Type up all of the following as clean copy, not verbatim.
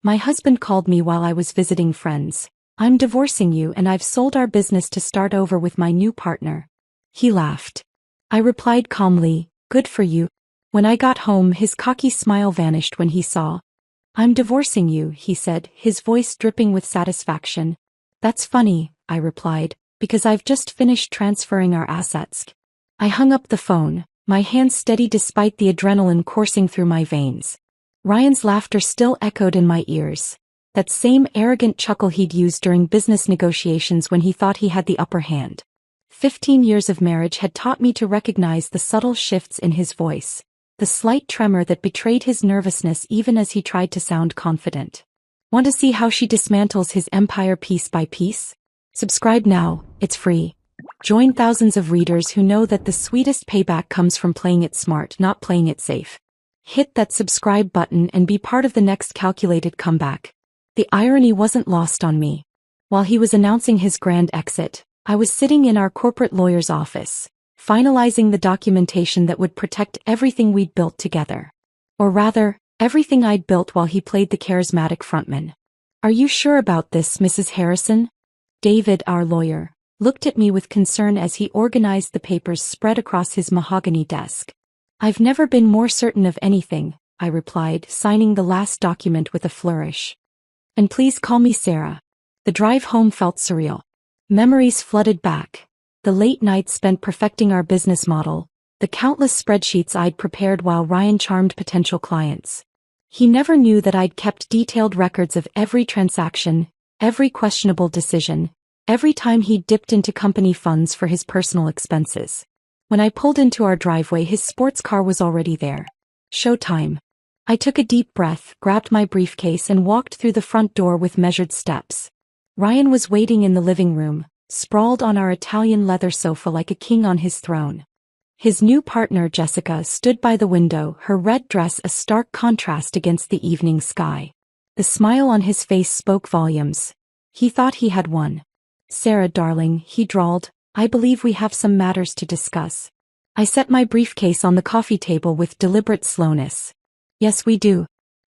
My husband called me while I was visiting friends. I'm divorcing you and I've sold our business to start over with my new partner. He laughed. I replied calmly, good for you. When I got home, his cocky smile vanished when he saw. I'm divorcing you, he said, his voice dripping with satisfaction. That's funny, I replied, because I've just finished transferring our assets. I hung up the phone, my hands steady despite the adrenaline coursing through my veins. Ryan's laughter still echoed in my ears. That same arrogant chuckle he'd used during business negotiations when he thought he had the upper hand. 15 years of marriage had taught me to recognize the subtle shifts in his voice, the slight tremor that betrayed his nervousness even as he tried to sound confident. Want to see how she dismantles his empire piece by piece? Subscribe now, it's free. Join thousands of readers who know that the sweetest payback comes from playing it smart, not playing it safe. Hit that subscribe button and be part of the next calculated comeback. The irony wasn't lost on me. While he was announcing his grand exit, I was sitting in our corporate lawyer's office, finalizing the documentation that would protect everything we'd built together. Or rather, everything I'd built while he played the charismatic frontman. Are you sure about this, Mrs. Harrison? David, our lawyer, looked at me with concern as he organized the papers spread across his mahogany desk. I've never been more certain of anything, I replied, signing the last document with a flourish. And please call me Sarah. The drive home felt surreal. Memories flooded back. The late nights spent perfecting our business model, the countless spreadsheets I'd prepared while Ryan charmed potential clients. He never knew that I'd kept detailed records of every transaction, every questionable decision, every time he dipped into company funds for his personal expenses. When I pulled into our driveway, his sports car was already there. Showtime. I took a deep breath, grabbed my briefcase and walked through the front door with measured steps. Ryan was waiting in the living room, sprawled on our Italian leather sofa like a king on his throne. His new partner, Jessica, stood by the window, her red dress a stark contrast against the evening sky. The smile on his face spoke volumes. He thought he had won. Sarah, darling, he drawled, I believe we have some matters to discuss. I set my briefcase on the coffee table with deliberate slowness. Yes, we do.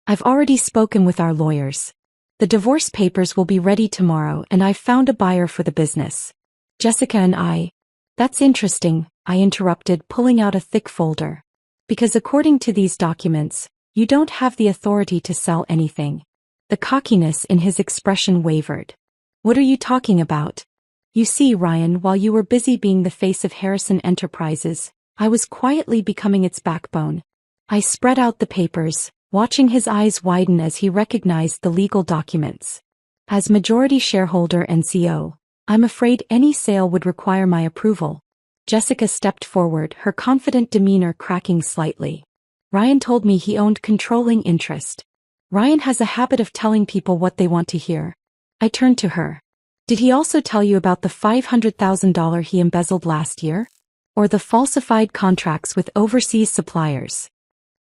I've already spoken with our lawyers. The divorce papers will be ready tomorrow and I've found a buyer for the business. Jessica and I. That's interesting, I interrupted, pulling out a thick folder. Because according to these documents, you don't have the authority to sell anything. The cockiness in his expression wavered. What are you talking about? You see, Ryan, while you were busy being the face of Harrison Enterprises, I was quietly becoming its backbone. I spread out the papers, watching his eyes widen as he recognized the legal documents. As majority shareholder and CEO, I'm afraid any sale would require my approval. Jessica stepped forward, her confident demeanor cracking slightly. Ryan told me he owned controlling interest. Ryan has a habit of telling people what they want to hear. I turned to her. Did he also tell you about the $500,000 he embezzled last year? Or the falsified contracts with overseas suppliers?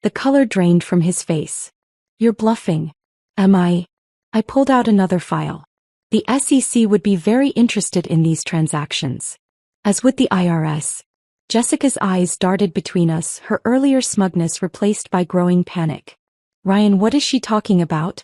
The color drained from his face. You're bluffing. Am I? I pulled out another file. The SEC would be very interested in these transactions. As with the IRS. Jessica's eyes darted between us, her earlier smugness replaced by growing panic. Ryan, what is she talking about?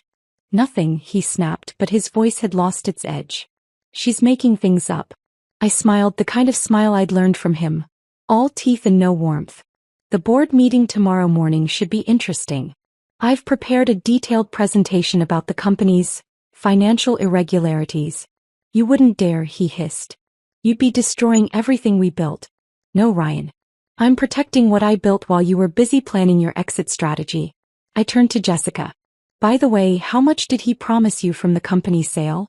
Nothing, he snapped, but his voice had lost its edge. She's making things up. I smiled, the kind of smile I'd learned from him. All teeth and no warmth. The board meeting tomorrow morning should be interesting. I've prepared a detailed presentation about the company's financial irregularities. You wouldn't dare, he hissed. You'd be destroying everything we built. No, Ryan. I'm protecting what I built while you were busy planning your exit strategy. I turned to Jessica. By the way, how much did he promise you from the company sale?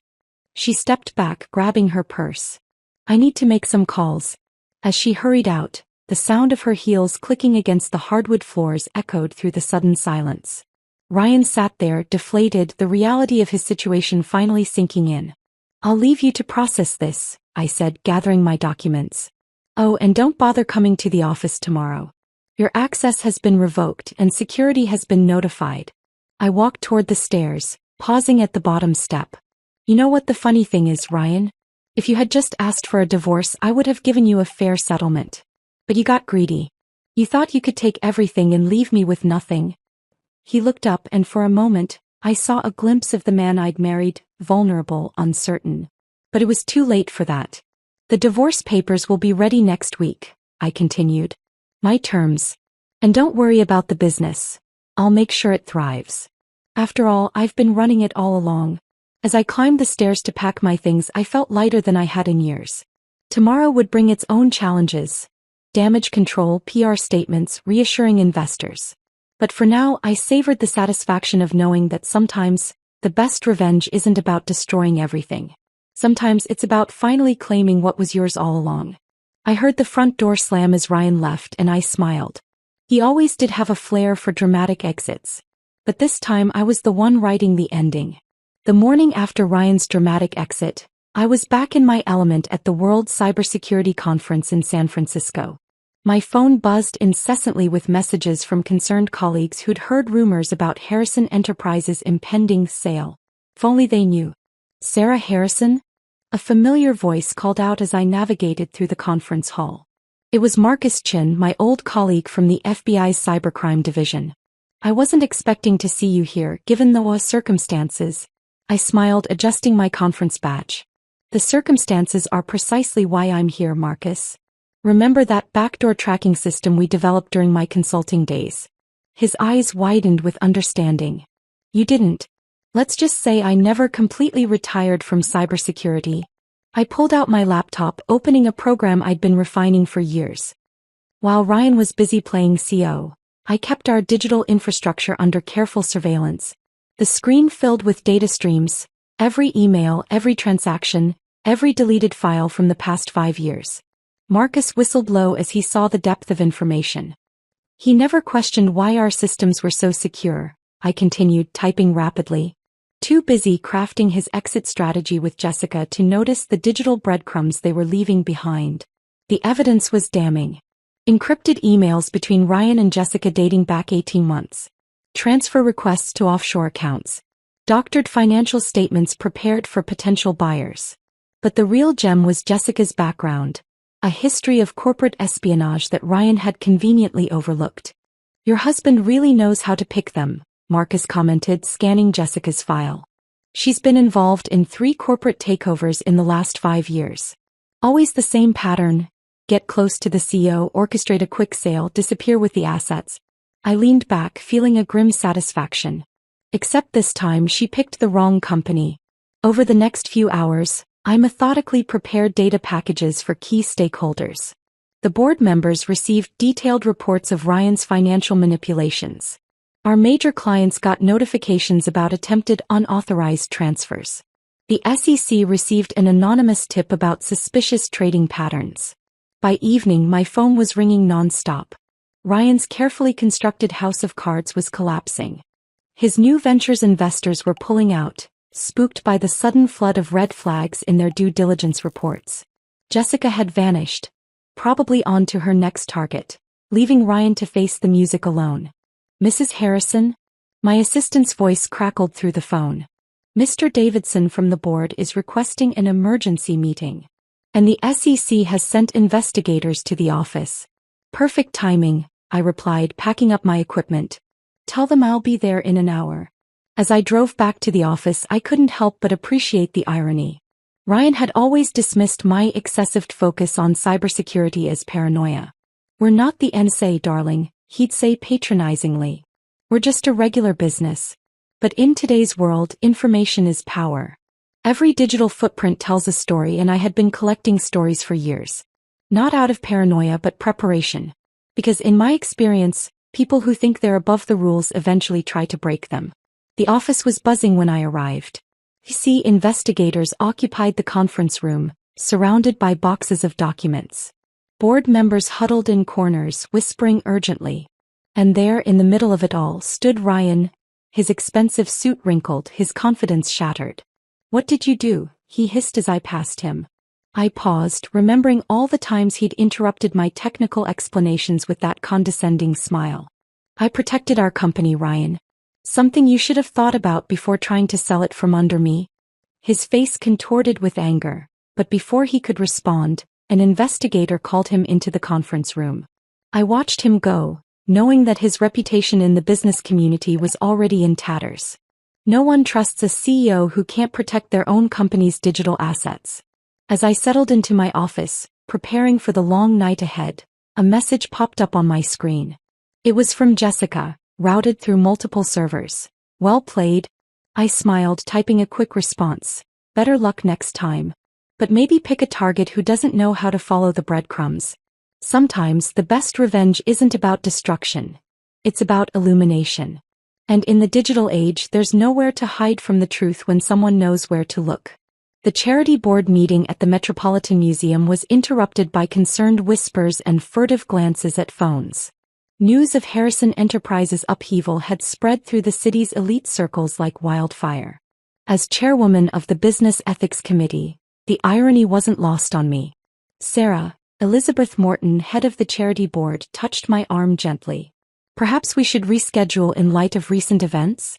She stepped back, grabbing her purse. I need to make some calls. As she hurried out, the sound of her heels clicking against the hardwood floors echoed through the sudden silence. Ryan sat there, deflated, the reality of his situation finally sinking in. I'll leave you to process this, I said, gathering my documents. Oh, and don't bother coming to the office tomorrow. Your access has been revoked and security has been notified. I walked toward the stairs, pausing at the bottom step. You know what the funny thing is, Ryan? If you had just asked for a divorce, I would have given you a fair settlement. But you got greedy. You thought you could take everything and leave me with nothing. He looked up and for a moment, I saw a glimpse of the man I'd married, vulnerable, uncertain. But it was too late for that. The divorce papers will be ready next week, I continued. My terms. And don't worry about the business. I'll make sure it thrives. After all, I've been running it all along. As I climbed the stairs to pack my things, I felt lighter than I had in years. Tomorrow would bring its own challenges. Damage control, PR statements, reassuring investors. But for now, I savored the satisfaction of knowing that sometimes, the best revenge isn't about destroying everything. Sometimes it's about finally claiming what was yours all along. I heard the front door slam as Ryan left and I smiled. He always did have a flair for dramatic exits. But this time I was the one writing the ending. The morning after Ryan's dramatic exit, I was back in my element at the World Cybersecurity Conference in San Francisco. My phone buzzed incessantly with messages from concerned colleagues who'd heard rumors about Harrison Enterprises' impending sale. If only they knew. Sarah Harrison? A familiar voice called out as I navigated through the conference hall. It was Marcus Chin, my old colleague from the FBI's cybercrime division. I wasn't expecting to see you here, given the circumstances. I smiled, adjusting my conference badge. The circumstances are precisely why I'm here, Marcus. Remember that backdoor tracking system we developed during my consulting days? His eyes widened with understanding. You didn't. Let's just say I never completely retired from cybersecurity. I pulled out my laptop, opening a program I'd been refining for years. While Ryan was busy playing CO, I kept our digital infrastructure under careful surveillance. The screen filled with data streams, every email, every transaction, every deleted file from the past 5 years. Marcus whistled low as he saw the depth of information. He never questioned why our systems were so secure, I continued, typing rapidly. Too busy crafting his exit strategy with Jessica to notice the digital breadcrumbs they were leaving behind. The evidence was damning. Encrypted emails between Ryan and Jessica dating back 18 months. Transfer requests to offshore accounts. Doctored financial statements prepared for potential buyers. But the real gem was Jessica's background. A history of corporate espionage that Ryan had conveniently overlooked. Your husband really knows how to pick them, Marcus commented, scanning Jessica's file. She's been involved in 3 corporate takeovers in the last 5 years. Always the same pattern. Get close to the CEO, orchestrate a quick sale, disappear with the assets. I leaned back, feeling a grim satisfaction. Except this time she picked the wrong company. Over the next few hours, I methodically prepared data packages for key stakeholders. The board members received detailed reports of Ryan's financial manipulations. Our major clients got notifications about attempted unauthorized transfers. The SEC received an anonymous tip about suspicious trading patterns. By evening, my phone was ringing non-stop. Ryan's carefully constructed house of cards was collapsing. His new ventures investors were pulling out, spooked by the sudden flood of red flags in their due diligence reports. Jessica had vanished, probably on to her next target, leaving Ryan to face the music alone. Mrs. Harrison? My assistant's voice crackled through the phone. Mr. Davidson from the board is requesting an emergency meeting. And the SEC has sent investigators to the office. Perfect timing, I replied, packing up my equipment. Tell them I'll be there in an hour. As I drove back to the office, I couldn't help but appreciate the irony. Ryan had always dismissed my excessive focus on cybersecurity as paranoia. We're not the NSA, darling, he'd say patronizingly. We're just a regular business. But in today's world, information is power. Every digital footprint tells a story, and I had been collecting stories for years. Not out of paranoia but preparation. Because in my experience, people who think they're above the rules eventually try to break them. The office was buzzing when I arrived. PC investigators occupied the conference room, surrounded by boxes of documents. Board members huddled in corners, whispering urgently. And there, in the middle of it all, stood Ryan, his expensive suit wrinkled, his confidence shattered. What did you do? He hissed as I passed him. I paused, remembering all the times he'd interrupted my technical explanations with that condescending smile. I protected our company, Ryan. Something you should have thought about before trying to sell it from under me. His face contorted with anger, but before he could respond, an investigator called him into the conference room. I watched him go, knowing that his reputation in the business community was already in tatters. No one trusts a CEO who can't protect their own company's digital assets. As I settled into my office, preparing for the long night ahead, a message popped up on my screen. It was from Jessica, routed through multiple servers. Well played. I smiled, typing a quick response. Better luck next time. But maybe pick a target who doesn't know how to follow the breadcrumbs. Sometimes the best revenge isn't about destruction. It's about illumination. And in the digital age, there's nowhere to hide from the truth when someone knows where to look. The charity board meeting at the Metropolitan Museum was interrupted by concerned whispers and furtive glances at phones. News of Harrison Enterprises' upheaval had spread through the city's elite circles like wildfire. As chairwoman of the Business Ethics Committee, the irony wasn't lost on me. Sarah, Elizabeth Morton, head of the charity board, touched my arm gently. Perhaps we should reschedule in light of recent events?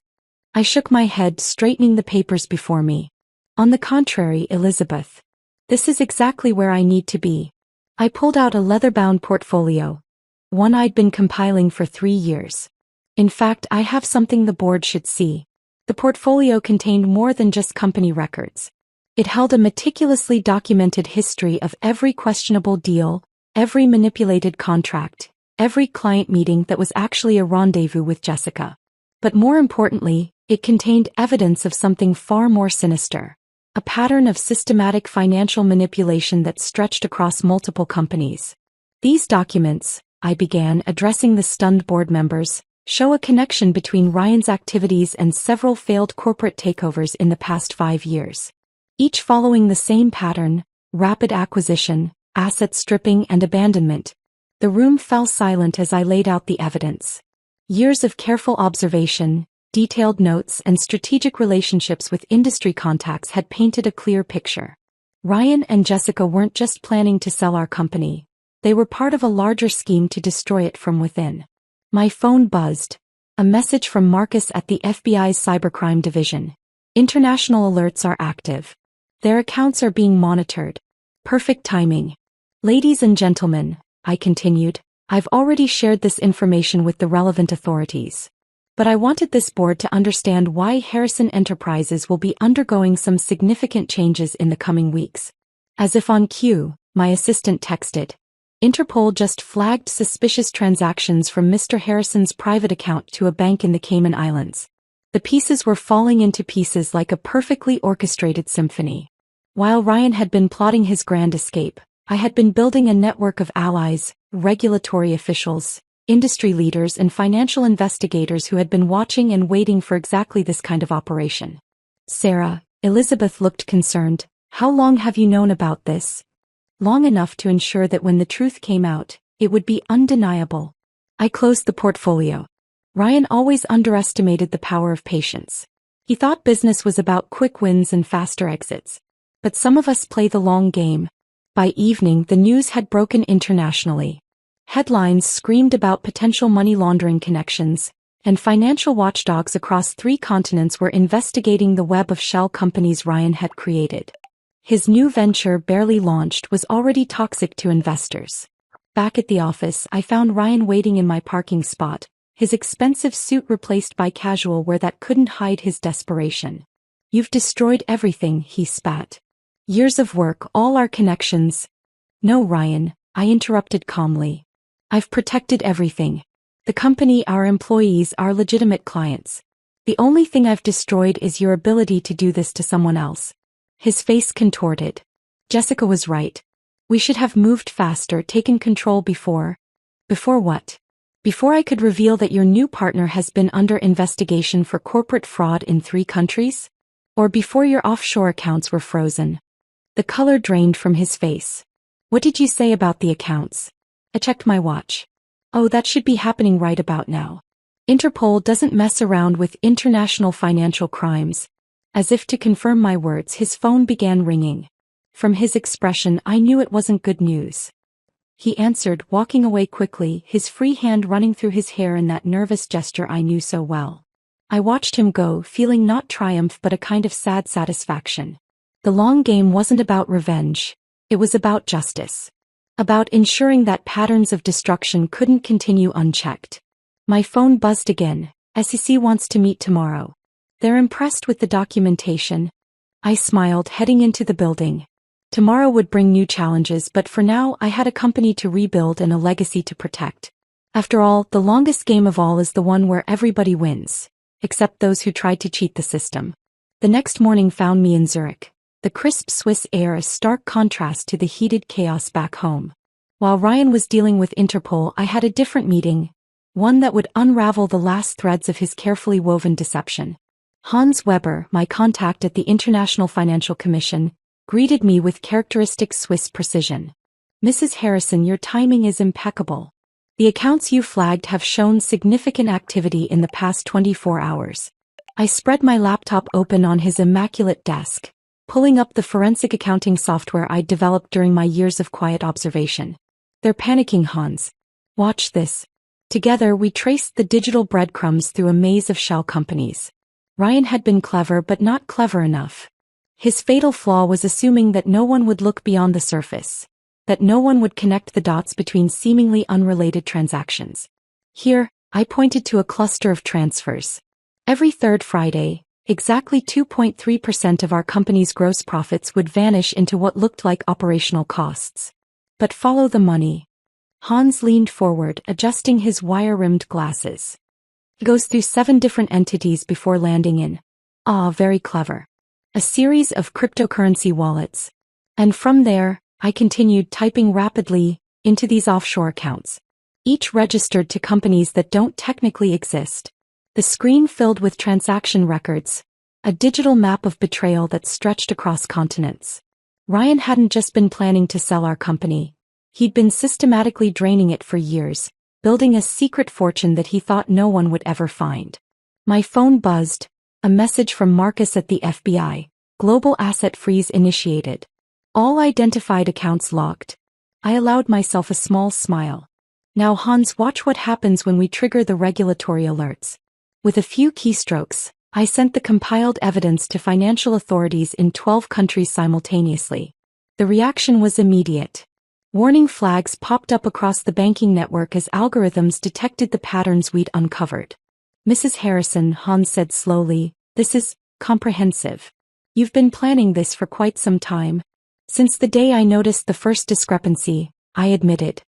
I shook my head, straightening the papers before me. On the contrary, Elizabeth. This is exactly where I need to be. I pulled out a leather-bound portfolio. One I'd been compiling for 3 years. In fact, I have something the board should see. The portfolio contained more than just company records. It held a meticulously documented history of every questionable deal, every manipulated contract, every client meeting that was actually a rendezvous with Jessica. But more importantly, it contained evidence of something far more sinister. A pattern of systematic financial manipulation that stretched across multiple companies. These documents, I began, addressing the stunned board members, show a connection between Ryan's activities and several failed corporate takeovers in the past 5 years. Each following the same pattern: rapid acquisition, asset stripping, and abandonment. The room fell silent as I laid out the evidence. Years of careful observation, detailed notes, and strategic relationships with industry contacts had painted a clear picture. Ryan and Jessica weren't just planning to sell our company. They were part of a larger scheme to destroy it from within. My phone buzzed. A message from Marcus at the FBI's Cybercrime Division. International alerts are active. Their accounts are being monitored. Perfect timing. Ladies and gentlemen, I continued, I've already shared this information with the relevant authorities. But I wanted this board to understand why Harrison Enterprises will be undergoing some significant changes in the coming weeks. As if on cue, my assistant texted. Interpol just flagged suspicious transactions from Mr. Harrison's private account to a bank in the Cayman Islands. The pieces were falling into pieces like a perfectly orchestrated symphony. While Ryan had been plotting his grand escape, I had been building a network of allies, regulatory officials, industry leaders, and financial investigators who had been watching and waiting for exactly this kind of operation. Sarah, Elizabeth looked concerned. How long have you known about this? Long enough to ensure that when the truth came out, it would be undeniable. I closed the portfolio. Ryan always underestimated the power of patience. He thought business was about quick wins and faster exits. But some of us play the long game. By evening, the news had broken internationally. Headlines screamed about potential money laundering connections, and financial watchdogs across 3 continents were investigating the web of shell companies Ryan had created. His new venture, barely launched, was already toxic to investors. Back at the office, I found Ryan waiting in my parking spot, his expensive suit replaced by casual wear that couldn't hide his desperation. You've destroyed everything, he spat. Years of work, all our connections. No, Ryan, I interrupted calmly. I've protected everything. The company, our employees, our legitimate clients. The only thing I've destroyed is your ability to do this to someone else. His face contorted. Jessica was right. We should have moved faster, taken control before. Before what? Before I could reveal that your new partner has been under investigation for corporate fraud in 3 countries? Or before your offshore accounts were frozen? The color drained from his face. What did you say about the accounts? I checked my watch. Oh, that should be happening right about now. Interpol doesn't mess around with international financial crimes. As if to confirm my words, his phone began ringing. From his expression, I knew it wasn't good news. He answered, walking away quickly, his free hand running through his hair in that nervous gesture I knew so well. I watched him go, feeling not triumph but a kind of sad satisfaction. The long game wasn't about revenge. It was about justice. About ensuring that patterns of destruction couldn't continue unchecked. My phone buzzed again. SEC wants to meet tomorrow. They're impressed with the documentation. I smiled, heading into the building. Tomorrow would bring new challenges, but for now I had a company to rebuild and a legacy to protect. After all, the longest game of all is the one where everybody wins, except those who tried to cheat the system. The next morning found me in Zurich. The crisp Swiss air a stark contrast to the heated chaos back home. While Ryan was dealing with Interpol, I had a different meeting, one that would unravel the last threads of his carefully woven deception. Hans Weber, my contact at the International Financial Commission, greeted me with characteristic Swiss precision. "Mrs. Harrison, your timing is impeccable. The accounts you flagged have shown significant activity in the past 24 hours. I spread my laptop open on his immaculate desk, pulling up the forensic accounting software I'd developed during my years of quiet observation. "They're panicking, Hans. Watch this." Together we traced the digital breadcrumbs through a maze of shell companies. Ryan had been clever, but not clever enough. His fatal flaw was assuming that no one would look beyond the surface, that no one would connect the dots between seemingly unrelated transactions. Here, I pointed to a cluster of transfers. Every third Friday, exactly 2.3% of our company's gross profits would vanish into what looked like operational costs. "But follow the money." Hans leaned forward, adjusting his wire-rimmed glasses. "It goes through 7 different entities before landing in." "Ah, very clever. A series of cryptocurrency wallets. And from there," I continued, typing rapidly, "into these offshore accounts. Each registered to companies that don't technically exist." The screen filled with transaction records, a digital map of betrayal that stretched across continents. Ryan hadn't just been planning to sell our company. He'd been systematically draining it for years, building a secret fortune that he thought no one would ever find. My phone buzzed, a message from Marcus at the FBI. "Global asset freeze initiated. All identified accounts locked." I allowed myself a small smile. "Now Hans, watch what happens when we trigger the regulatory alerts." With a few keystrokes, I sent the compiled evidence to financial authorities in 12 countries simultaneously. The reaction was immediate. Warning flags popped up across the banking network as algorithms detected the patterns we'd uncovered. "Mrs. Harrison," Hans said slowly, "this is comprehensive. You've been planning this for quite some time." "Since the day I noticed the first discrepancy," I admitted.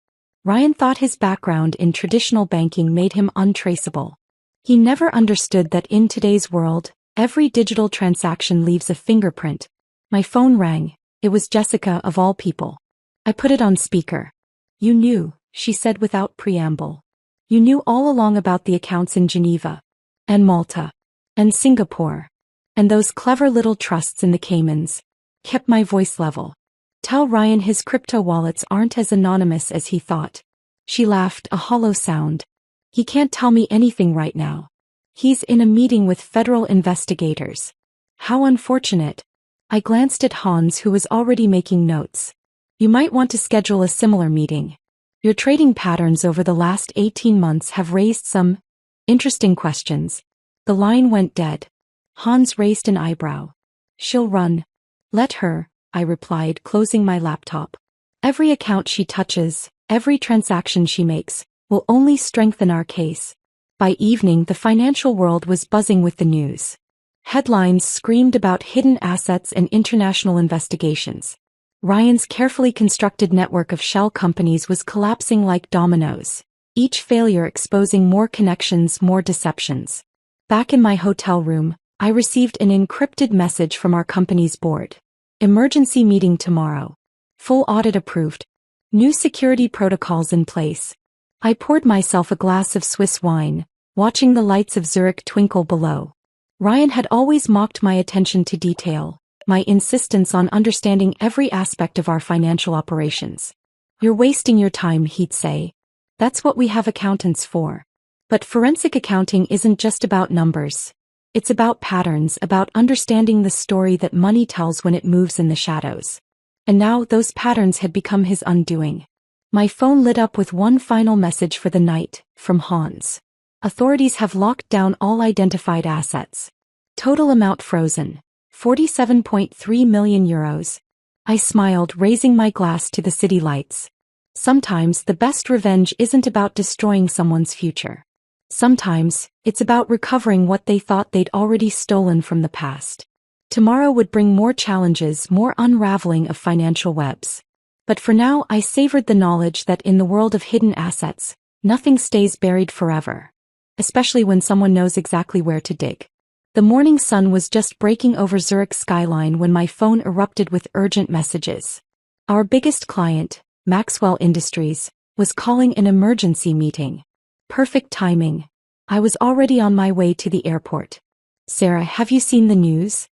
Ryan thought his background in traditional banking made him untraceable. He never understood that in today's world, every digital transaction leaves a fingerprint. My phone rang. It was Jessica, of all people. I put it on speaker. "You knew," she said without preamble. "You knew all along about the accounts in Geneva, and Malta, and Singapore, and those clever little trusts in the Caymans." Kept my voice level. "Tell Ryan his crypto wallets aren't as anonymous as he thought." She laughed, a hollow sound. "He can't tell me anything right now. He's in a meeting with federal investigators." "How unfortunate." I glanced at Hans, who was already making notes. "You might want to schedule a similar meeting. Your trading patterns over the last 18 months have raised some interesting questions." The line went dead. Hans raised an eyebrow. "She'll run." "Let her," I replied, closing my laptop. "Every account she touches, every transaction she makes, will only strengthen our case." By evening, the financial world was buzzing with the news. Headlines screamed about hidden assets and international investigations. Ryan's carefully constructed network of shell companies was collapsing like dominoes, each failure exposing more connections, more deceptions. Back in my hotel room, I received an encrypted message from our company's board. "Emergency meeting tomorrow. Full audit approved. New security protocols in place." I poured myself a glass of Swiss wine, watching the lights of Zurich twinkle below. Ryan had always mocked my attention to detail, my insistence on understanding every aspect of our financial operations. "You're wasting your time," he'd say. "That's what we have accountants for." But forensic accounting isn't just about numbers. It's about patterns, about understanding the story that money tells when it moves in the shadows. And now those patterns had become his undoing. My phone lit up with one final message for the night, from Hans. "Authorities have locked down all identified assets. Total amount frozen. 47.3 million euros. I smiled, raising my glass to the city lights. Sometimes the best revenge isn't about destroying someone's future. Sometimes, it's about recovering what they thought they'd already stolen from the past. Tomorrow would bring more challenges, more unraveling of financial webs. But for now, I savored the knowledge that in the world of hidden assets, nothing stays buried forever. Especially when someone knows exactly where to dig. The morning sun was just breaking over Zurich's skyline when my phone erupted with urgent messages. Our biggest client, Maxwell Industries, was calling an emergency meeting. Perfect timing. I was already on my way to the airport. Sarah, have you seen the news?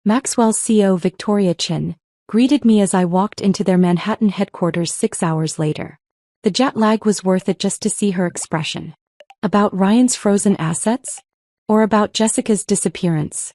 Maxwell's CEO Victoria Chin greeted me as I walked into their Manhattan headquarters 6 hours later. The jet lag was worth it just to see her expression. About Ryan's frozen assets? Or about Jessica's disappearance?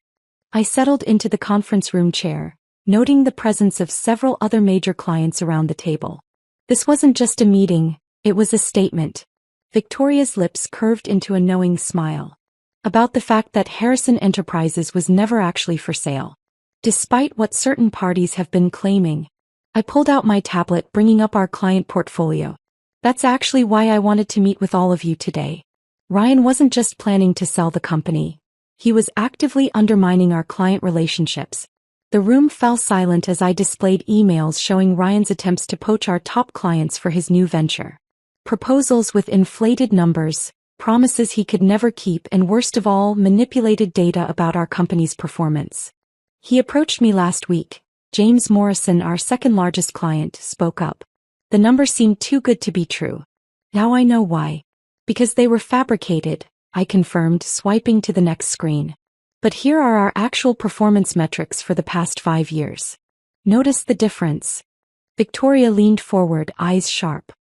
I settled into the conference room chair, noting the presence of several other major clients around the table. This wasn't just a meeting, it was a statement. Victoria's lips curved into a knowing smile. About the fact that Harrison Enterprises was never actually for sale. Despite what certain parties have been claiming. I pulled out my tablet, bringing up our client portfolio. That's actually why I wanted to meet with all of you today. Ryan wasn't just planning to sell the company. He was actively undermining our client relationships. The room fell silent as I displayed emails showing Ryan's attempts to poach our top clients for his new venture. Proposals with inflated numbers, promises he could never keep, and worst of all, manipulated data about our company's performance. He approached me last week. James Morrison, our second largest client, spoke up. The numbers seemed too good to be true. Now I know why. Because they were fabricated, I confirmed, swiping to the next screen. But here are our actual performance metrics for the past 5 years. Notice the difference. Victoria leaned forward, eyes sharp.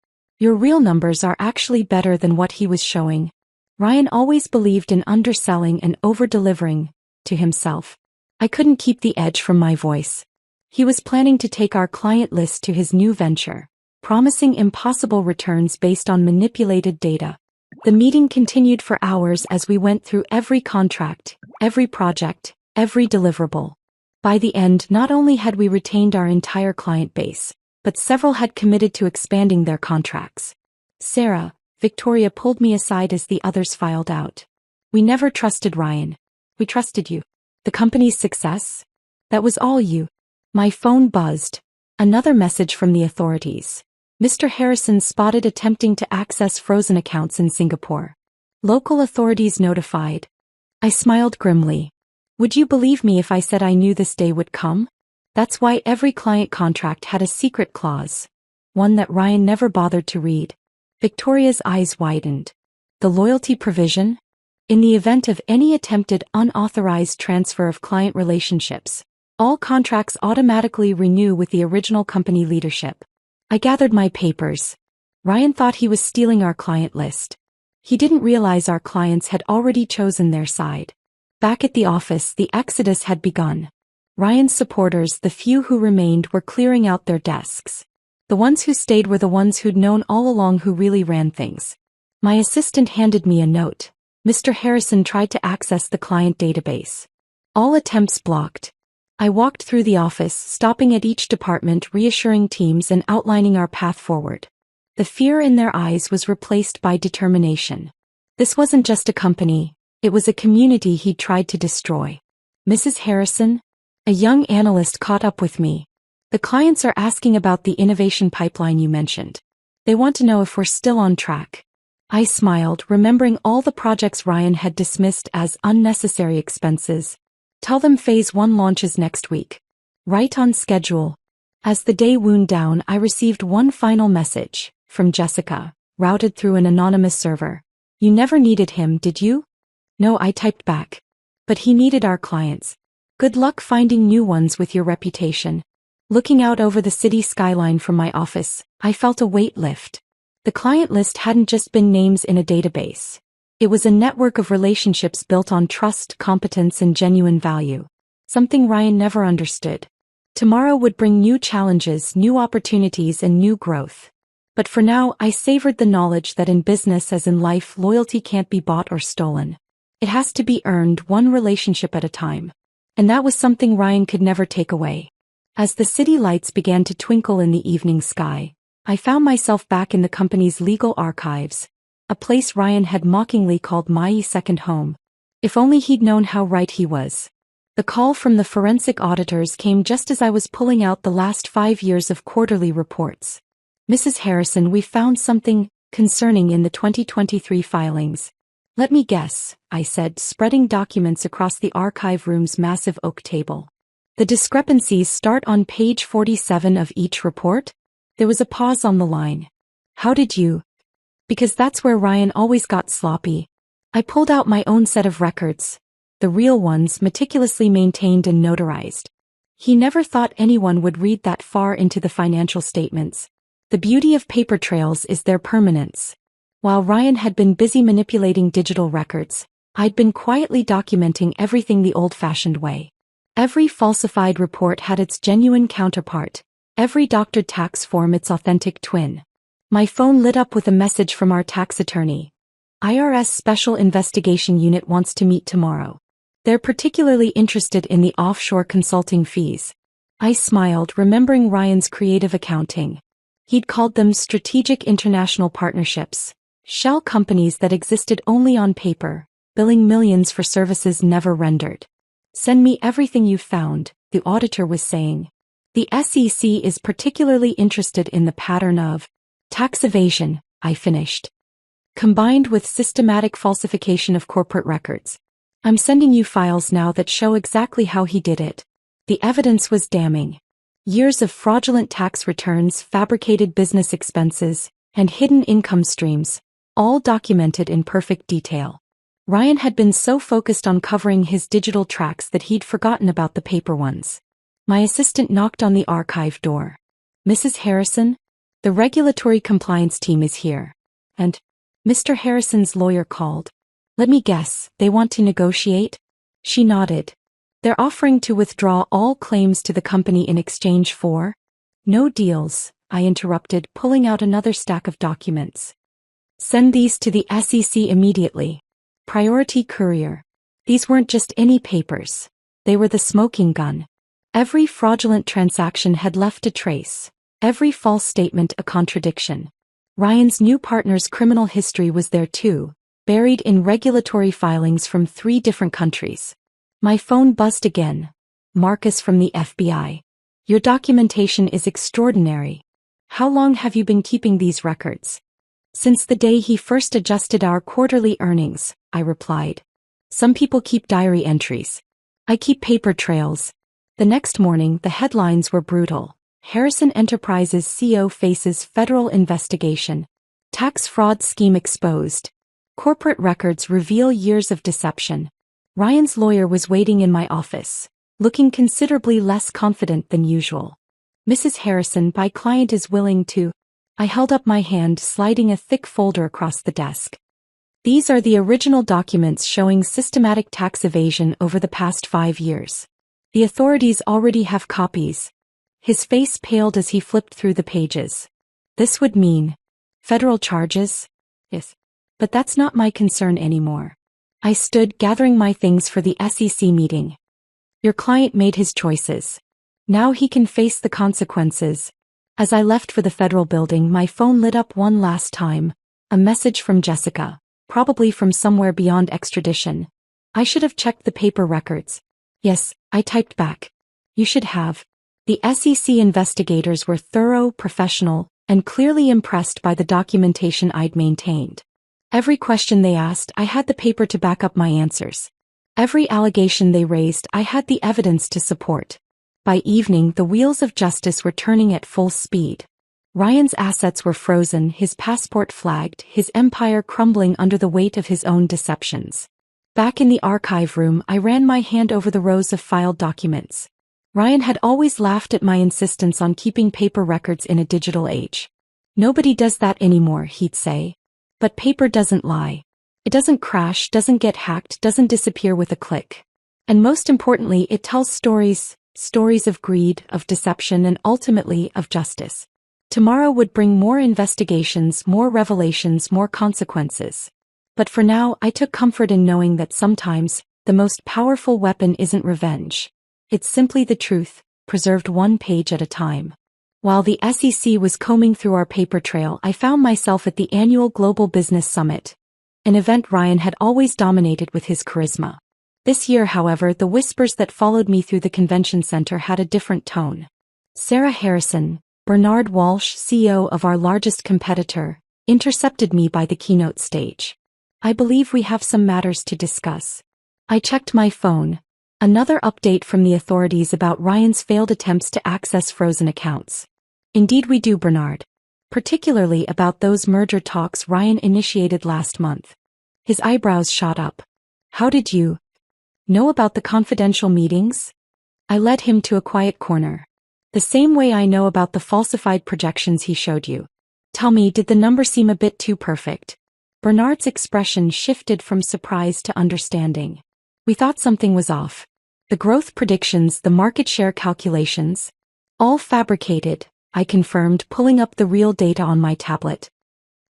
Your real numbers are actually better than what he was showing. Ryan always believed in underselling and over-delivering to himself. I couldn't keep the edge from my voice. He was planning to take our client list to his new venture, promising impossible returns based on manipulated data. The meeting continued for hours as we went through every contract, every project, every deliverable. By the end, not only had we retained our entire client base, but several had committed to expanding their contracts. Sarah, Victoria pulled me aside as the others filed out. We never trusted Ryan. We trusted you. The company's success? That was all you. My phone buzzed. Another message from the authorities. Mr. Harrison spotted attempting to access frozen accounts in Singapore. Local authorities notified. I smiled grimly. Would you believe me if I said I knew this day would come? That's why every client contract had a secret clause. One that Ryan never bothered to read. Victoria's eyes widened. The loyalty provision? In the event of any attempted unauthorized transfer of client relationships, all contracts automatically renew with the original company leadership. I gathered my papers. Ryan thought he was stealing our client list. He didn't realize our clients had already chosen their side. Back at the office, the exodus had begun. Ryan's supporters, the few who remained, were clearing out their desks. The ones who stayed were the ones who'd known all along who really ran things. My assistant handed me a note. Mr. Harrison tried to access the client database. All attempts blocked. I walked through the office, stopping at each department, reassuring teams and outlining our path forward. The fear in their eyes was replaced by determination. This wasn't just a company, it was a community he'd tried to destroy. Mrs. Harrison? A young analyst caught up with me. The clients are asking about the innovation pipeline you mentioned. They want to know if we're still on track. I smiled, remembering all the projects Ryan had dismissed as unnecessary expenses. Tell them Phase 1 launches next week. Right on schedule. As the day wound down, I received one final message, from Jessica, routed through an anonymous server. You never needed him, did you? No, I typed back. But he needed our clients. Good luck finding new ones with your reputation. Looking out over the city skyline from my office, I felt a weight lift. The client list hadn't just been names in a database. It was a network of relationships built on trust, competence, and genuine value. Something Ryan never understood. Tomorrow would bring new challenges, new opportunities, and new growth. But for now, I savored the knowledge that in business as in life, loyalty can't be bought or stolen. It has to be earned, one relationship at a time. And that was something Ryan could never take away. As the city lights began to twinkle in the evening sky, I found myself back in the company's legal archives. a place Ryan had mockingly called my second home. If only he'd known how right he was. The call from the forensic auditors came just as I was pulling out the last 5 years of quarterly reports. Mrs. Harrison, we found something concerning in the 2023 filings. Let me guess, I said, spreading documents across the archive room's massive oak table. The discrepancies start on page 47 of each report? There was a pause on the line. How did you? Because that's where Ryan always got sloppy. I pulled out my own set of records. The real ones, meticulously maintained and notarized. He never thought anyone would read that far into the financial statements. The beauty of paper trails is their permanence. While Ryan had been busy manipulating digital records, I'd been quietly documenting everything the old-fashioned way. Every falsified report had its genuine counterpart, every doctored tax form its authentic twin. My phone lit up with a message from our tax attorney. IRS Special Investigation Unit wants to meet tomorrow. They're particularly interested in the offshore consulting fees. I smiled, remembering Ryan's creative accounting. He'd called them strategic international partnerships, shell companies that existed only on paper, billing millions for services never rendered. Send me everything you've found, the auditor was saying. The SEC is particularly interested in the pattern of tax evasion, I finished, combined with systematic falsification of corporate records. I'm sending you files now that show exactly how he did it. The evidence was damning. Years of fraudulent tax returns, fabricated business expenses, and hidden income streams, all documented in perfect detail. Ryan had been so focused on covering his digital tracks that he'd forgotten about the paper ones. My assistant knocked on the archive door. Mrs. Harrison? The regulatory compliance team is here. And Mr. Harrison's lawyer called. Let me guess, they want to negotiate? She nodded. They're offering to withdraw all claims to the company in exchange for? No deals, I interrupted, pulling out another stack of documents. Send these to the SEC immediately. Priority courier. These weren't just any papers. They were the smoking gun. Every fraudulent transaction had left a trace. Every false statement a contradiction. Ryan's new partner's criminal history was there too, buried in regulatory filings from 3 different countries. My phone buzzed again. Marcus from the FBI. Your documentation is extraordinary. How long have you been keeping these records? Since the day he first adjusted our quarterly earnings, I replied. Some people keep diary entries. I keep paper trails. The next morning, the headlines were brutal. Harrison Enterprises CEO faces federal investigation. Tax fraud scheme exposed. Corporate records reveal years of deception. Ryan's lawyer was waiting in my office, looking considerably less confident than usual. Mrs. Harrison, my client is willing to. I held up my hand, sliding a thick folder across the desk. These are the original documents showing systematic tax evasion over the past 5 years. The authorities already have copies. His face paled as he flipped through the pages. This would mean federal charges? Yes. But that's not my concern anymore. I stood, gathering my things for the SEC meeting. Your client made his choices. Now he can face the consequences. As I left for the federal building, my phone lit up one last time. A message from Jessica, probably from somewhere beyond extradition. I should have checked the paper records. Yes, I typed back. You should have. The SEC investigators were thorough, professional, and clearly impressed by the documentation I'd maintained. Every question they asked, I had the paper to back up my answers. Every allegation they raised, I had the evidence to support. By evening, the wheels of justice were turning at full speed. Ryan's assets were frozen, his passport flagged, his empire crumbling under the weight of his own deceptions. Back in the archive room, I ran my hand over the rows of filed documents. Ryan had always laughed at my insistence on keeping paper records in a digital age. Nobody does that anymore, he'd say. But paper doesn't lie. It doesn't crash, doesn't get hacked, doesn't disappear with a click. And most importantly, it tells stories of greed, of deception, and ultimately of justice. Tomorrow would bring more investigations, more revelations, more consequences. But for now, I took comfort in knowing that sometimes, the most powerful weapon isn't revenge. It's simply the truth, preserved one page at a time. While the SEC was combing through our paper trail, I found myself at the annual Global Business Summit, an event Ryan had always dominated with his charisma. This year, however, the whispers that followed me through the convention center had a different tone. Sarah Harrison, Bernard Walsh, CEO of our largest competitor, intercepted me by the keynote stage. I believe we have some matters to discuss. I checked my phone. Another update from the authorities about Ryan's failed attempts to access frozen accounts. Indeed we do, Bernard. Particularly about those merger talks Ryan initiated last month. His eyebrows shot up. How did you know about the confidential meetings? I led him to a quiet corner. The same way I know about the falsified projections he showed you. Tell me, did the number seem a bit too perfect? Bernard's expression shifted from surprise to understanding. We thought something was off. The growth predictions, the market share calculations, all fabricated, I confirmed, pulling up the real data on my tablet.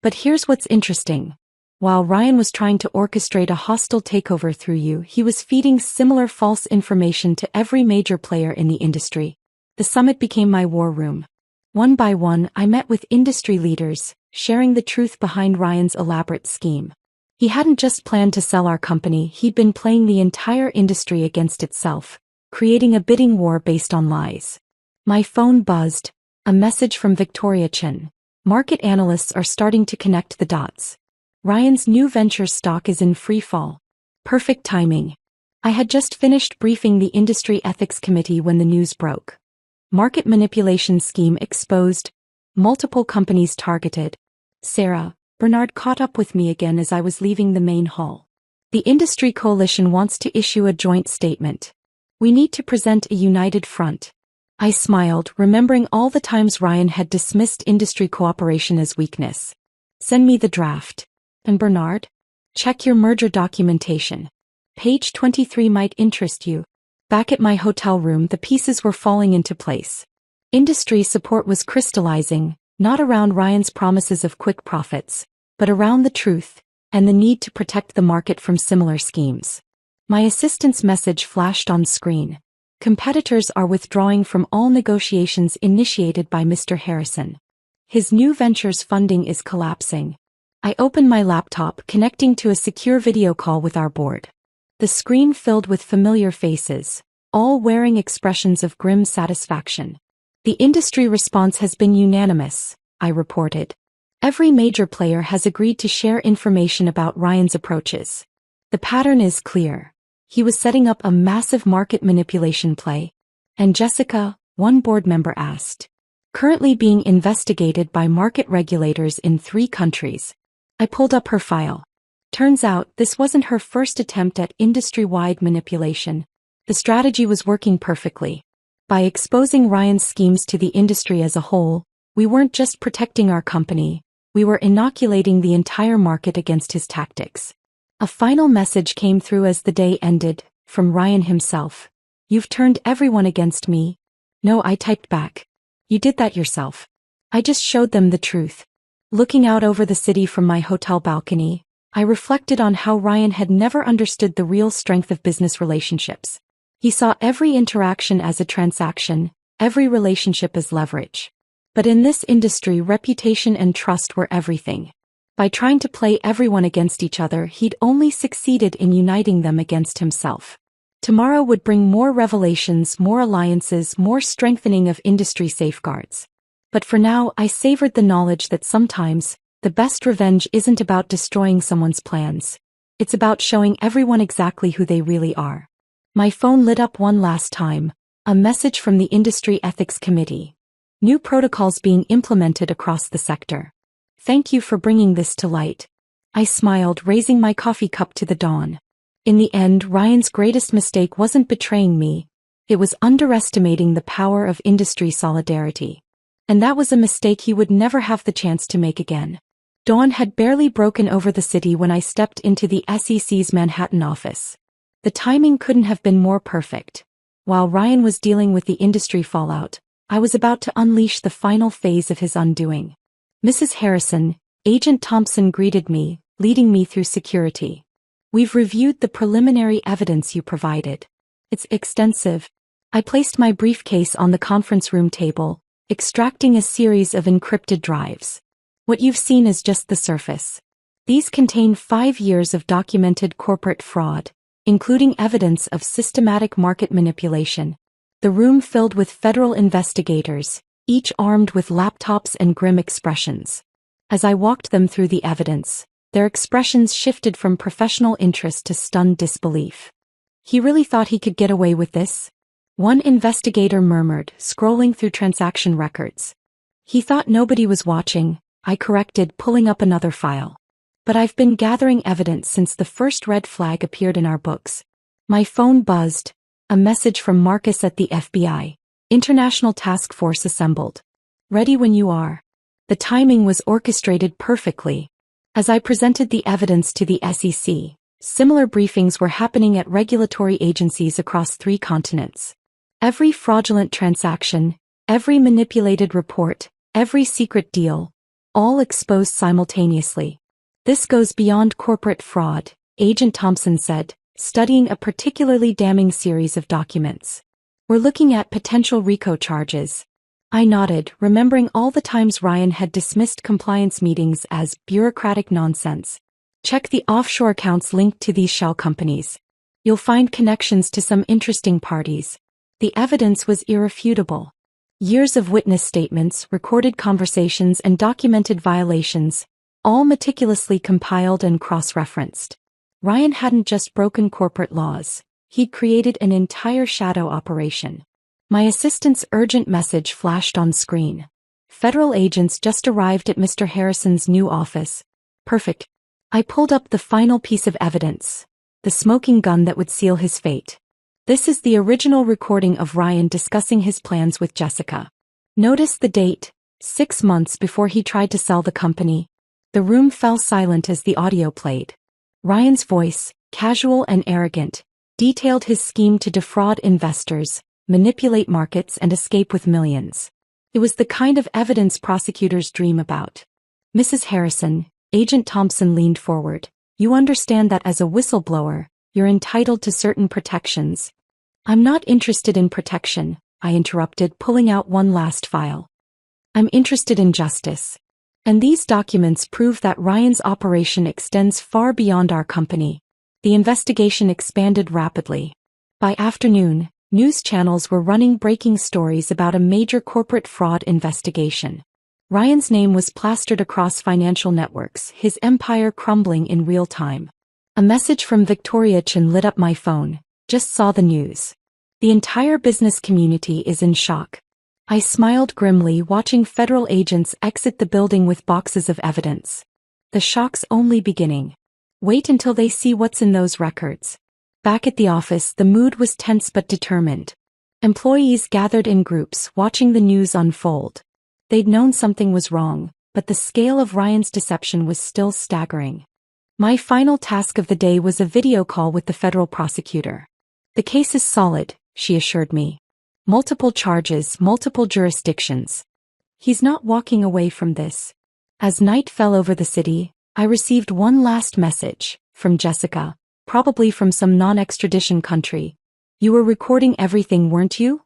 But here's what's interesting. While Ryan was trying to orchestrate a hostile takeover through you, he was feeding similar false information to every major player in the industry. The summit became my war room. One by one, I met with industry leaders, sharing the truth behind Ryan's elaborate scheme. He hadn't just planned to sell our company, he'd been playing the entire industry against itself, creating a bidding war based on lies. My phone buzzed. A message from Victoria Chen. Market analysts are starting to connect the dots. Ryan's new venture stock is in free fall. Perfect timing. I had just finished briefing the Industry Ethics Committee when the news broke. Market manipulation scheme exposed. Multiple companies targeted. Sarah, Bernard caught up with me again as I was leaving the main hall. The industry coalition wants to issue a joint statement. We need to present a united front. I smiled, remembering all the times Ryan had dismissed industry cooperation as weakness. Send me the draft. And Bernard? Check your merger documentation. Page 23 might interest you. Back at my hotel room, the pieces were falling into place. Industry support was crystallizing, not around Ryan's promises of quick profits, but around the truth, and the need to protect the market from similar schemes. My assistant's message flashed on screen. Competitors are withdrawing from all negotiations initiated by Mr. Harrison. His new venture's funding is collapsing. I opened my laptop, connecting to a secure video call with our board. The screen filled with familiar faces, all wearing expressions of grim satisfaction. The industry response has been unanimous, I reported. Every major player has agreed to share information about Ryan's approaches. The pattern is clear. He was setting up a massive market manipulation play. And Jessica, one board member asked. Currently being investigated by market regulators in 3 countries. I pulled up her file. Turns out, this wasn't her first attempt at industry-wide manipulation. The strategy was working perfectly. By exposing Ryan's schemes to the industry as a whole, we weren't just protecting our company, we were inoculating the entire market against his tactics. A final message came through as the day ended, from Ryan himself. You've turned everyone against me. No, I typed back. You did that yourself. I just showed them the truth. Looking out over the city from my hotel balcony, I reflected on how Ryan had never understood the real strength of business relationships. He saw every interaction as a transaction, every relationship as leverage. But in this industry, reputation and trust were everything. By trying to play everyone against each other, he'd only succeeded in uniting them against himself. Tomorrow would bring more revelations, more alliances, more strengthening of industry safeguards. But for now, I savored the knowledge that sometimes, the best revenge isn't about destroying someone's plans. It's about showing everyone exactly who they really are. My phone lit up one last time, a message from the Industry Ethics Committee. New protocols being implemented across the sector. Thank you for bringing this to light. I smiled, raising my coffee cup to the dawn. In the end, Ryan's greatest mistake wasn't betraying me. It was underestimating the power of industry solidarity. And that was a mistake he would never have the chance to make again. Dawn had barely broken over the city when I stepped into the SEC's Manhattan office. The timing couldn't have been more perfect. While Ryan was dealing with the industry fallout, I was about to unleash the final phase of his undoing. Mrs. Harrison, Agent Thompson greeted me, leading me through security. We've reviewed the preliminary evidence you provided. It's extensive. I placed my briefcase on the conference room table, extracting a series of encrypted drives. What you've seen is just the surface. These contain 5 years of documented corporate fraud, including evidence of systematic market manipulation. The room filled with federal investigators, each armed with laptops and grim expressions. As I walked them through the evidence, their expressions shifted from professional interest to stunned disbelief. He really thought he could get away with this? One investigator murmured, scrolling through transaction records. He thought nobody was watching, I corrected, pulling up another file. But I've been gathering evidence since the first red flag appeared in our books. My phone buzzed. A message from Marcus at the FBI. International Task Force assembled. Ready when you are. The timing was orchestrated perfectly. As I presented the evidence to the SEC, similar briefings were happening at regulatory agencies across 3 continents. Every fraudulent transaction, every manipulated report, every secret deal, all exposed simultaneously. This goes beyond corporate fraud, Agent Thompson said, studying a particularly damning series of documents. We're looking at potential RICO charges. I nodded, remembering all the times Ryan had dismissed compliance meetings as bureaucratic nonsense. Check the offshore accounts linked to these shell companies. You'll find connections to some interesting parties. The evidence was irrefutable. Years of witness statements, recorded conversations, and documented violations, all meticulously compiled and cross-referenced. Ryan hadn't just broken corporate laws, he'd created an entire shadow operation. My assistant's urgent message flashed on screen. Federal agents just arrived at Mr. Harrison's new office. Perfect. I pulled up the final piece of evidence, the smoking gun that would seal his fate. This is the original recording of Ryan discussing his plans with Jessica. Notice the date, 6 months before he tried to sell the company. The room fell silent as the audio played. Ryan's voice, casual and arrogant, detailed his scheme to defraud investors, manipulate markets, and escape with millions. It was the kind of evidence prosecutors dream about. Mrs. Harrison, Agent Thompson leaned forward. You understand that as a whistleblower, you're entitled to certain protections. I'm not interested in protection, I interrupted, pulling out one last file. I'm interested in justice. And these documents prove that Ryan's operation extends far beyond our company. The investigation expanded rapidly. By afternoon, news channels were running breaking stories about a major corporate fraud investigation. Ryan's name was plastered across financial networks, his empire crumbling in real time. A message from Victoria Chen lit up my phone. Just saw the news. The entire business community is in shock. I smiled grimly, watching federal agents exit the building with boxes of evidence. The shock's only beginning. Wait until they see what's in those records. Back at the office, the mood was tense but determined. Employees gathered in groups, watching the news unfold. They'd known something was wrong, but the scale of Ryan's deception was still staggering. My final task of the day was a video call with the federal prosecutor. The case is solid, she assured me. Multiple charges, multiple jurisdictions. He's not walking away from this. As night fell over the city, I received one last message, from Jessica, probably from some non-extradition country. You were recording everything, weren't you?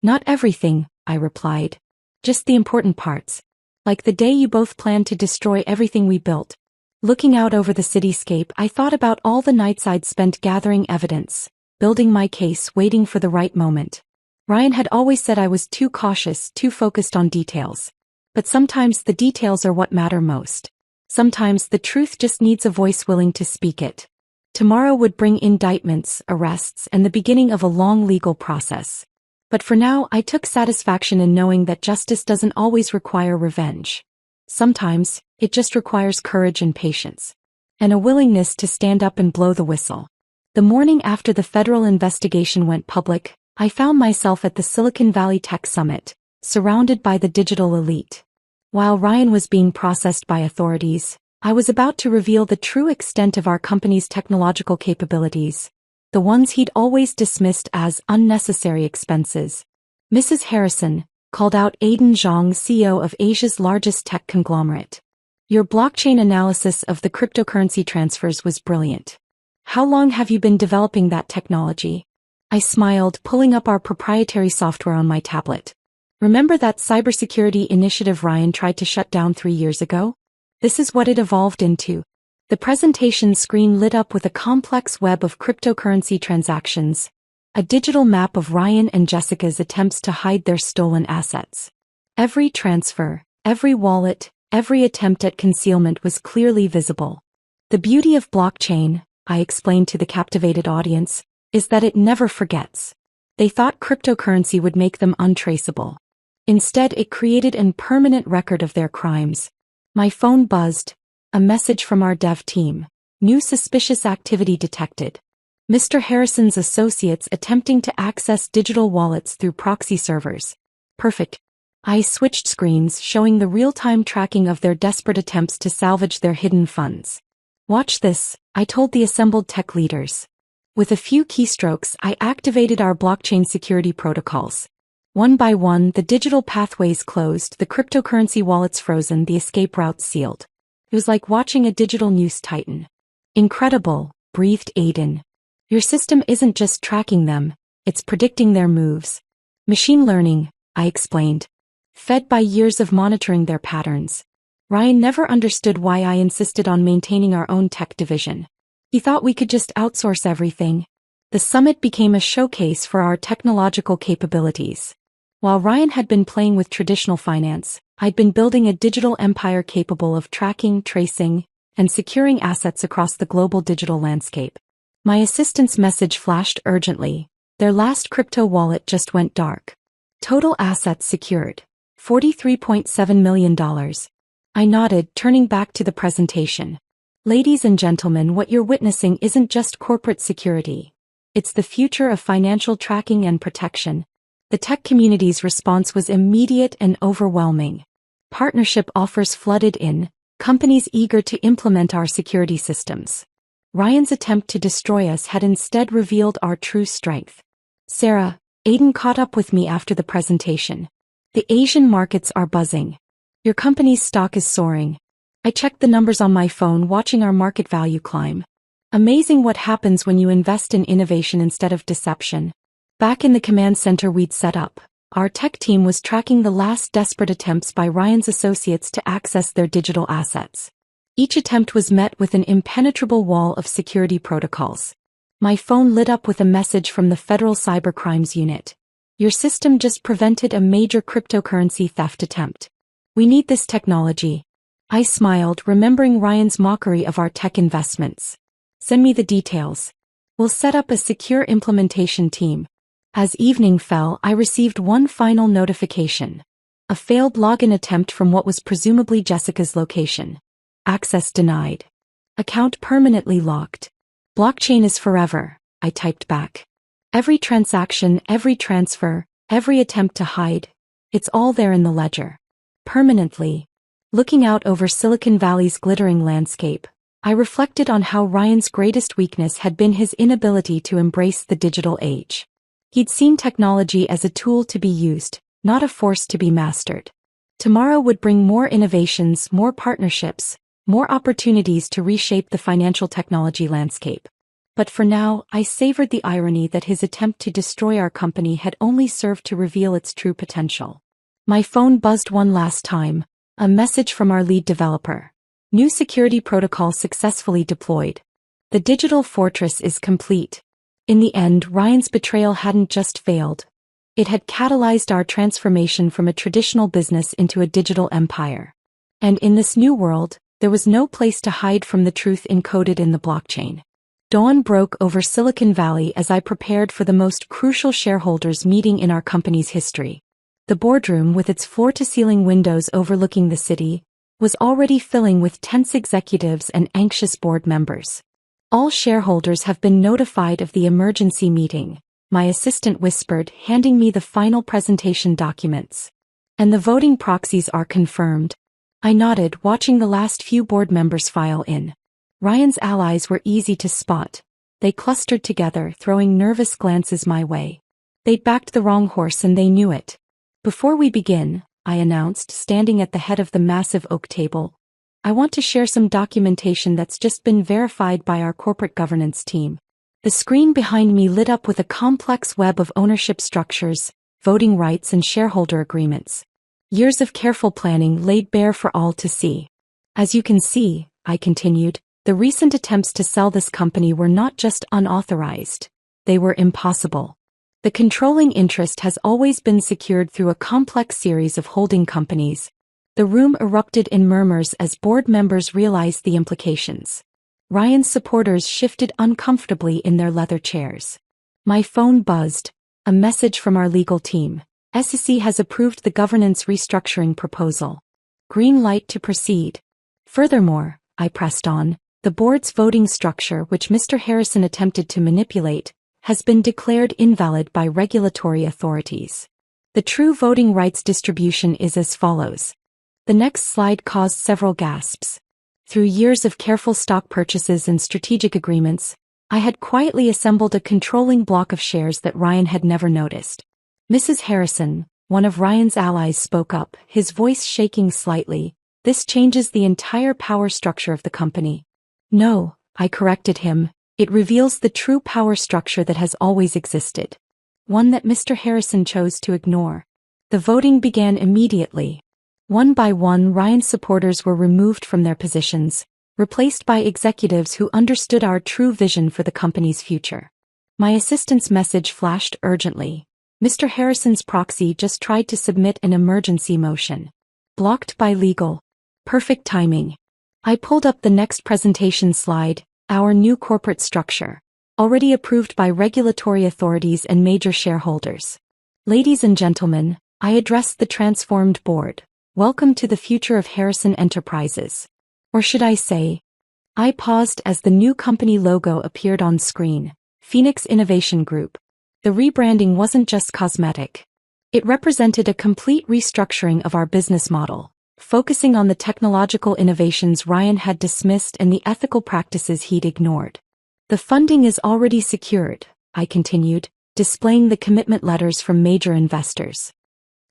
Not everything, I replied. Just the important parts. Like the day you both planned to destroy everything we built. Looking out over the cityscape, I thought about all the nights I'd spent gathering evidence, building my case, waiting for the right moment. Ryan had always said I was too cautious, too focused on details. But sometimes the details are what matter most. Sometimes the truth just needs a voice willing to speak it. Tomorrow would bring indictments, arrests, and the beginning of a long legal process. But for now, I took satisfaction in knowing that justice doesn't always require revenge. Sometimes, it just requires courage and patience. And a willingness to stand up and blow the whistle. The morning after the federal investigation went public, I found myself at the Silicon Valley Tech Summit, surrounded by the digital elite. While Ryan was being processed by authorities, I was about to reveal the true extent of our company's technological capabilities, the ones he'd always dismissed as unnecessary expenses. Mrs. Harrison called out Aidan Zhang, CEO of Asia's largest tech conglomerate. Your blockchain analysis of the cryptocurrency transfers was brilliant. How long have you been developing that technology? I smiled, pulling up our proprietary software on my tablet. Remember that cybersecurity initiative Ryan tried to shut down 3 years ago? This is what it evolved into. The presentation screen lit up with a complex web of cryptocurrency transactions, a digital map of Ryan and Jessica's attempts to hide their stolen assets. Every transfer, every wallet, every attempt at concealment was clearly visible. The beauty of blockchain, I explained to the captivated audience, is that it never forgets. They thought cryptocurrency would make them untraceable. Instead, it created a permanent record of their crimes. My phone buzzed. A message from our dev team. New suspicious activity detected. Mr. Harrison's associates attempting to access digital wallets through proxy servers. Perfect. I switched screens showing the real-time tracking of their desperate attempts to salvage their hidden funds. Watch this, I told the assembled tech leaders. With a few keystrokes, I activated our blockchain security protocols. One by one, the digital pathways closed, the cryptocurrency wallets frozen, the escape routes sealed. It was like watching a digital news titan. Incredible, breathed Aiden. Your system isn't just tracking them, it's predicting their moves. Machine learning, I explained. Fed by years of monitoring their patterns. Ryan never understood why I insisted on maintaining our own tech division. He thought we could just outsource everything. The summit became a showcase for our technological capabilities. While Ryan had been playing with traditional finance, I'd been building a digital empire capable of tracking, tracing, and securing assets across the global digital landscape. My assistant's message flashed urgently. Their last crypto wallet just went dark. Total assets secured. $43.7 million. I nodded, turning back to the presentation. Ladies and gentlemen, what you're witnessing isn't just corporate security. It's the future of financial tracking and protection. The tech community's response was immediate and overwhelming. Partnership offers flooded in, companies eager to implement our security systems. Ryan's attempt to destroy us had instead revealed our true strength. Sarah, Aiden caught up with me after the presentation. The Asian markets are buzzing. Your company's stock is soaring. I checked the numbers on my phone, watching our market value climb. Amazing what happens when you invest in innovation instead of deception. Back in the command center we'd set up, our tech team was tracking the last desperate attempts by Ryan's associates to access their digital assets. Each attempt was met with an impenetrable wall of security protocols. My phone lit up with a message from the Federal Cybercrimes Unit. Your system just prevented a major cryptocurrency theft attempt. We need this technology. I smiled, remembering Ryan's mockery of our tech investments. Send me the details. We'll set up a secure implementation team. As evening fell, I received one final notification. A failed login attempt from what was presumably Jessica's location. Access denied. Account permanently locked. Blockchain is forever, I typed back. Every transaction, every transfer, every attempt to hide, it's all there in the ledger. Permanently. Looking out over Silicon Valley's glittering landscape, I reflected on how Ryan's greatest weakness had been his inability to embrace the digital age. He'd seen technology as a tool to be used, not a force to be mastered. Tomorrow would bring more innovations, more partnerships, more opportunities to reshape the financial technology landscape. But for now, I savored the irony that his attempt to destroy our company had only served to reveal its true potential. My phone buzzed one last time, a message from our lead developer. New security protocol successfully deployed. The digital fortress is complete. In the end, Ryan's betrayal hadn't just failed. It had catalyzed our transformation from a traditional business into a digital empire. And in this new world, there was no place to hide from the truth encoded in the blockchain. Dawn broke over Silicon Valley as I prepared for the most crucial shareholders meeting in our company's history. The boardroom, with its floor-to-ceiling windows overlooking the city, was already filling with tense executives and anxious board members. All shareholders have been notified of the emergency meeting, my assistant whispered, handing me the final presentation documents. And the voting proxies are confirmed. I nodded, watching the last few board members file in. Ryan's allies were easy to spot. They clustered together, throwing nervous glances my way. They'd backed the wrong horse and they knew it. Before we begin, I announced, standing at the head of the massive oak table, I want to share some documentation that's just been verified by our corporate governance team. The screen behind me lit up with a complex web of ownership structures, voting rights and shareholder agreements. Years of careful planning laid bare for all to see. As you can see, I continued, the recent attempts to sell this company were not just unauthorized. They were impossible. The controlling interest has always been secured through a complex series of holding companies. The room erupted in murmurs as board members realized the implications. Ryan's supporters shifted uncomfortably in their leather chairs. My phone buzzed. A message from our legal team. SEC has approved the governance restructuring proposal. Green light to proceed. Furthermore, I pressed on, the board's voting structure, which Mr. Harrison attempted to manipulate, has been declared invalid by regulatory authorities. The true voting rights distribution is as follows. The next slide caused several gasps. Through years of careful stock purchases and strategic agreements, I had quietly assembled a controlling block of shares that Ryan had never noticed. Mrs. Harrison, one of Ryan's allies, spoke up, his voice shaking slightly. This changes the entire power structure of the company. No, I corrected him, it reveals the true power structure that has always existed. One that Mr. Harrison chose to ignore. The voting began immediately. One by one, Ryan's supporters were removed from their positions, replaced by executives who understood our true vision for the company's future. My assistant's message flashed urgently. Mr. Harrison's proxy just tried to submit an emergency motion. Blocked by legal. Perfect timing. I pulled up the next presentation slide, our new corporate structure. Already approved by regulatory authorities and major shareholders. Ladies and gentlemen, I addressed the transformed board. Welcome to the future of Harrison Enterprises. Or should I say? I paused as the new company logo appeared on screen. Phoenix Innovation Group. The rebranding wasn't just cosmetic. It represented a complete restructuring of our business model, focusing on the technological innovations Ryan had dismissed and the ethical practices he'd ignored. The funding is already secured, I continued, displaying the commitment letters from major investors.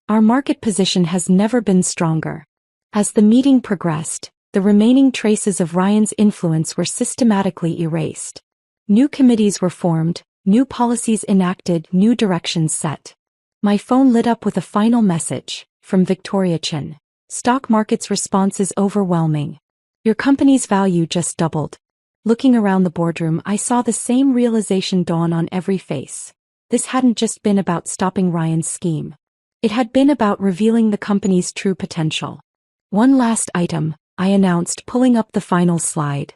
Our market position has never been stronger. As the meeting progressed, the remaining traces of Ryan's influence were systematically erased. New committees were formed, new policies enacted, new directions set. My phone lit up with a final message, from Victoria Chen. Stock market's response is overwhelming. Your company's value just doubled. Looking around the boardroom, I saw the same realization dawn on every face. This hadn't just been about stopping Ryan's scheme. It had been about revealing the company's true potential. One last item, I announced, pulling up the final slide.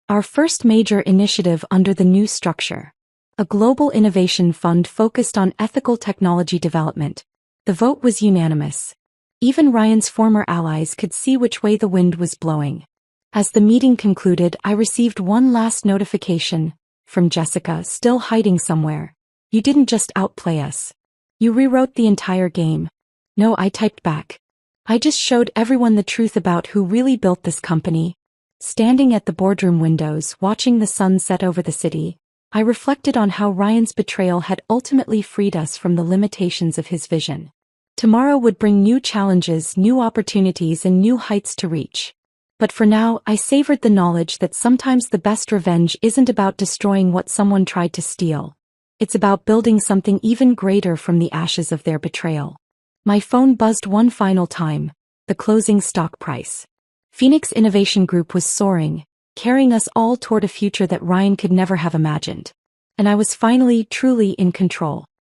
Our first major initiative under the new structure. A global innovation fund focused on ethical technology development. The vote was unanimous. Even Ryan's former allies could see which way the wind was blowing. As the meeting concluded, I received one last notification, from Jessica, still hiding somewhere. You didn't just outplay us. You rewrote the entire game. No, I typed back. I just showed everyone the truth about who really built this company. Standing at the boardroom windows, watching the sun set over the city, I reflected on how Ryan's betrayal had ultimately freed us from the limitations of his vision. Tomorrow would bring new challenges, new opportunities, and new heights to reach. But for now, I savored the knowledge that sometimes the best revenge isn't about destroying what someone tried to steal. It's about building something even greater from the ashes of their betrayal. My phone buzzed one final time. The closing stock price. Phoenix Innovation Group was soaring, carrying us all toward a future that Ryan could never have imagined. And I was finally, truly in control.